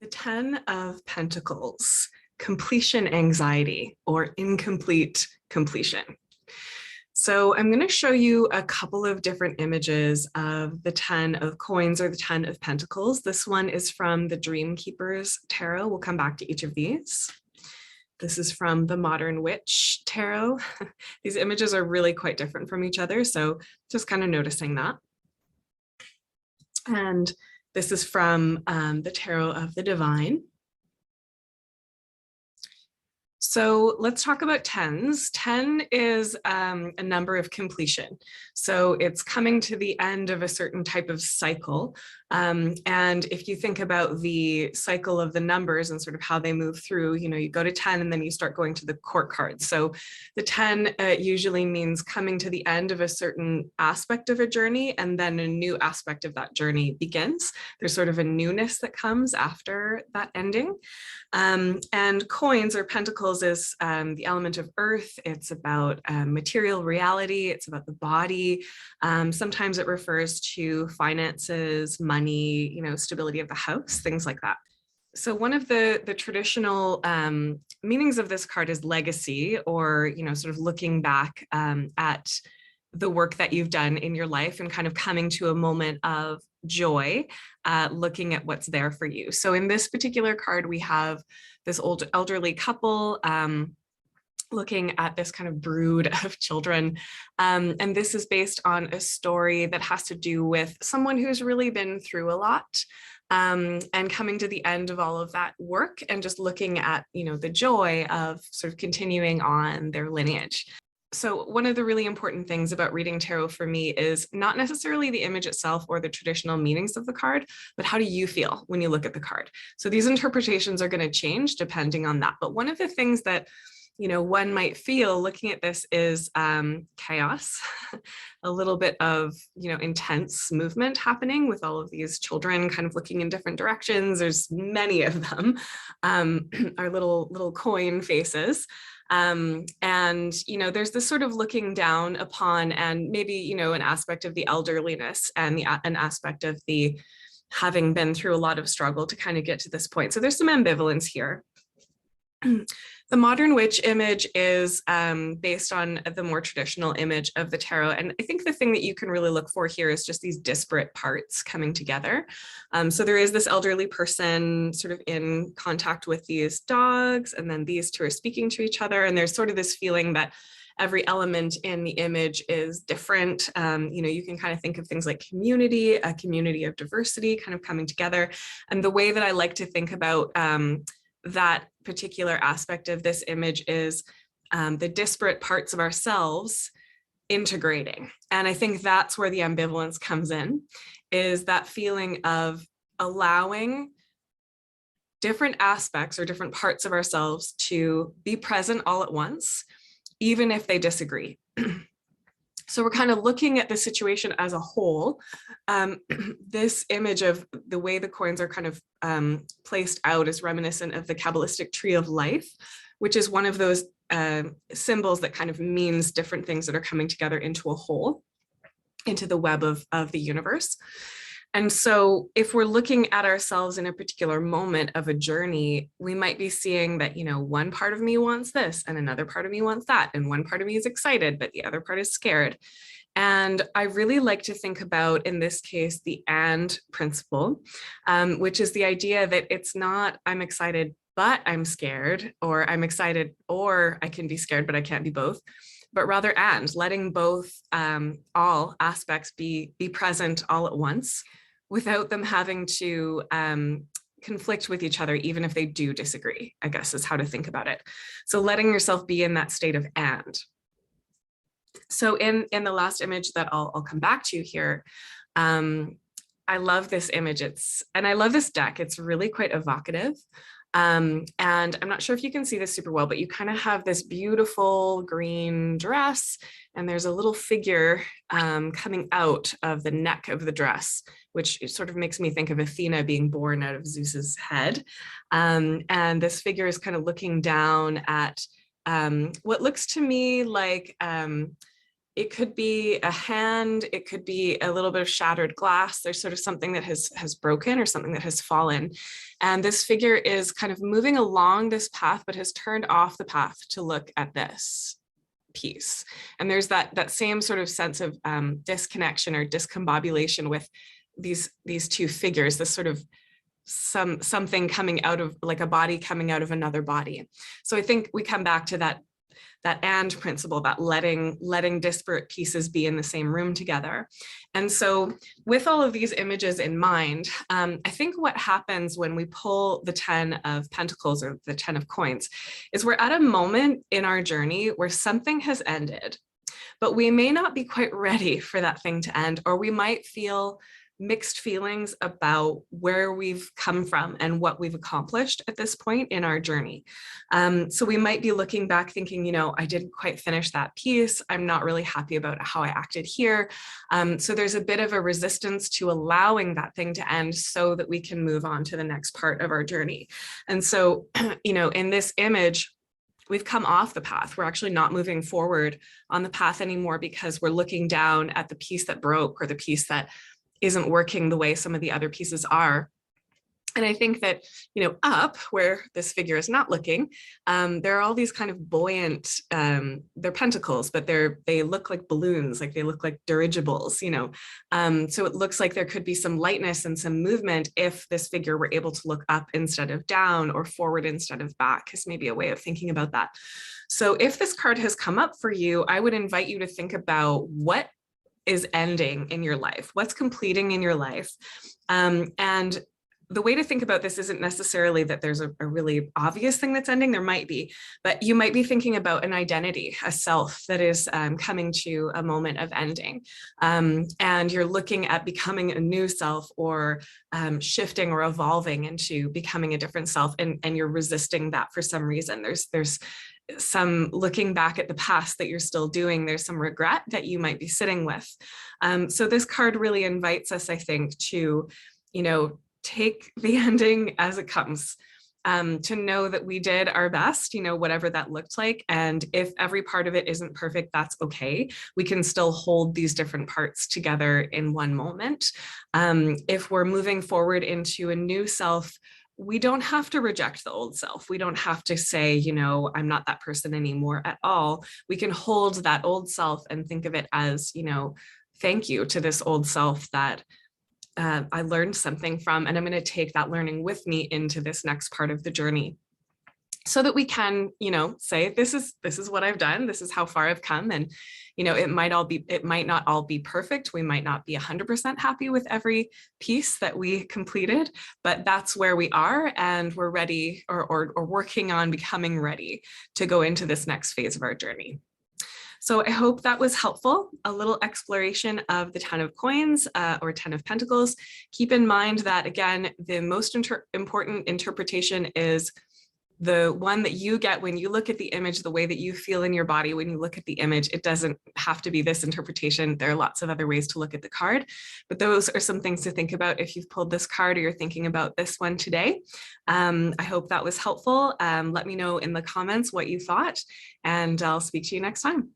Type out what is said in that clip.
The Ten of Pentacles, completion anxiety or incomplete completion. So I'm going to show you a couple of different images of the 10 of coins or the 10 of pentacles. This one is from the Dreamkeeper's tarot. We'll come back to each of these. This is from the Modern Witch tarot. These images are really quite different from each other, so just kind of noticing that. And this is from the Tarot of the Divine. So let's talk about tens. 10 is a number of completion. So it's coming to the end of a certain type of cycle. And if you think about the cycle of the numbers and sort of how they move through, you go to 10 and then you start going to the court cards. So the 10 usually means coming to the end of a certain aspect of a journey, and then a new aspect of that journey begins. There's sort of a newness that comes after that ending. And coins or pentacles is the element of earth. It's about material reality. It's about the body. Sometimes it refers to finances, money, stability of the house, things like that. So one of the traditional meanings of this card is legacy, or, sort of looking back at the work that you've done in your life and kind of coming to a moment of joy, looking at what's there for you. So in this particular card, we have this old elderly couple looking at this kind of brood of children. And this is based on a story that has to do with someone who's really been through a lot, and coming to the end of all of that work and just looking at, the joy of sort of continuing on their lineage. So one of the really important things about reading tarot for me is not necessarily the image itself or the traditional meanings of the card, but how do you feel when you look at the card? So these interpretations are going to change depending on that. But one of the things that one might feel looking at this is chaos, a little bit of, intense movement happening with all of these children kind of looking in different directions. There's many of them, our little coin faces. And, there's this sort of looking down upon, and maybe, an aspect of the elderliness and an aspect of the having been through a lot of struggle to kind of get to this point. So there's some ambivalence here. The Modern Witch image is based on the more traditional image of the tarot. And I think the thing that you can really look for here is just these disparate parts coming together. So there is this elderly person sort of in contact with these dogs, and then these two are speaking to each other. And there's sort of this feeling that every element in the image is different. You can kind of think of things like community, a community of diversity kind of coming together. And the way that I like to think about that particular aspect of this image is the disparate parts of ourselves integrating. And I think that's where the ambivalence comes in, is that feeling of allowing different aspects or different parts of ourselves to be present all at once, even if they disagree. So we're kind of looking at the situation as a whole. This image of the way the coins are kind of placed out is reminiscent of the Kabbalistic tree of life, which is one of those symbols that kind of means different things that are coming together into a whole, into the web of the universe. And so if we're looking at ourselves in a particular moment of a journey, we might be seeing that, one part of me wants this and another part of me wants that. And one part of me is excited, but the other part is scared. And I really like to think about, in this case, the and principle, which is the idea that it's not I'm excited, but I'm scared, or I'm excited, or I can be scared, but I can't be both. But rather and letting both all aspects be present all at once without them having to conflict with each other, even if they do disagree, I guess is how to think about it. So letting yourself be in that state of and. So in the last image that I'll come back to here, I love this image. And I love this deck. It's really quite evocative. And I'm not sure if you can see this super well, but you kind of have this beautiful green dress, and there's a little figure coming out of the neck of the dress, which sort of makes me think of Athena being born out of Zeus's head. And this figure is kind of looking down at what looks to me like It could be a hand, it could be a little bit of shattered glass. There's sort of something that has broken or something that has fallen. And this figure is kind of moving along this path, but has turned off the path to look at this piece. And there's that same sort of sense of disconnection or discombobulation with these two figures, this sort of something coming out of, like a body coming out of another body. So I think we come back to that and principle, that letting disparate pieces be in the same room together. And so with all of these images in mind, I think what happens when we pull the 10 of Pentacles or the 10 of coins is we're at a moment in our journey where something has ended, but we may not be quite ready for that thing to end, or we might feel mixed feelings about where we've come from and what we've accomplished at this point in our journey. So we might be looking back thinking, you know, I didn't quite finish that piece. I'm not really happy about how I acted here. So there's a bit of a resistance to allowing that thing to end so that we can move on to the next part of our journey. And so, you know, in this image, we've come off the path. We're actually not moving forward on the path anymore because we're looking down at the piece that broke or the piece that isn't working the way some of the other pieces are. And I think that, you know, up where this figure is not looking, there are all these kind of buoyant, they're pentacles, but they look like balloons, like they look like dirigibles, you know. So it looks like there could be some lightness and some movement if this figure were able to look up instead of down, or forward instead of back, is maybe a way of thinking about that. So if this card has come up for you, I would invite you to think about what is ending in your life, what's completing in your life. And the way to think about this isn't necessarily that there's a really obvious thing that's ending. There might be, but you might be thinking about an identity, a self that is coming to a moment of ending. And you're looking at becoming a new self, or shifting or evolving into becoming a different self. And you're resisting that for some reason. There's some looking back at the past that you're still doing. There's some regret that you might be sitting with. So this card really invites us, I think, to, you know, take the ending as it comes, to know that we did our best, you know, whatever that looked like. And if every part of it isn't perfect, that's okay. We can still hold these different parts together in one moment. If we're moving forward into a new self, we don't have to reject the old self. We don't have to say, you know, I'm not that person anymore at all. We can hold that old self and think of it as, you know, thank you to this old self that I learned something from, and I'm going to take that learning with me into this next part of the journey, so that we can, you know, say, this is what I've done. This is how far I've come. And, you know, it might not all be perfect. We might not be 100% happy with every piece that we completed, but that's where we are. And we're ready, or working on becoming ready to go into this next phase of our journey. So I hope that was helpful, a little exploration of the 10 of coins, or 10 of pentacles. Keep in mind that, again, the most important interpretation is the one that you get when you look at the image, the way that you feel in your body when you look at the image. It doesn't have to be this interpretation. There are lots of other ways to look at the card, but those are some things to think about if you've pulled this card or you're thinking about this one today. I hope that was helpful. Let me know in the comments what you thought, and I'll speak to you next time.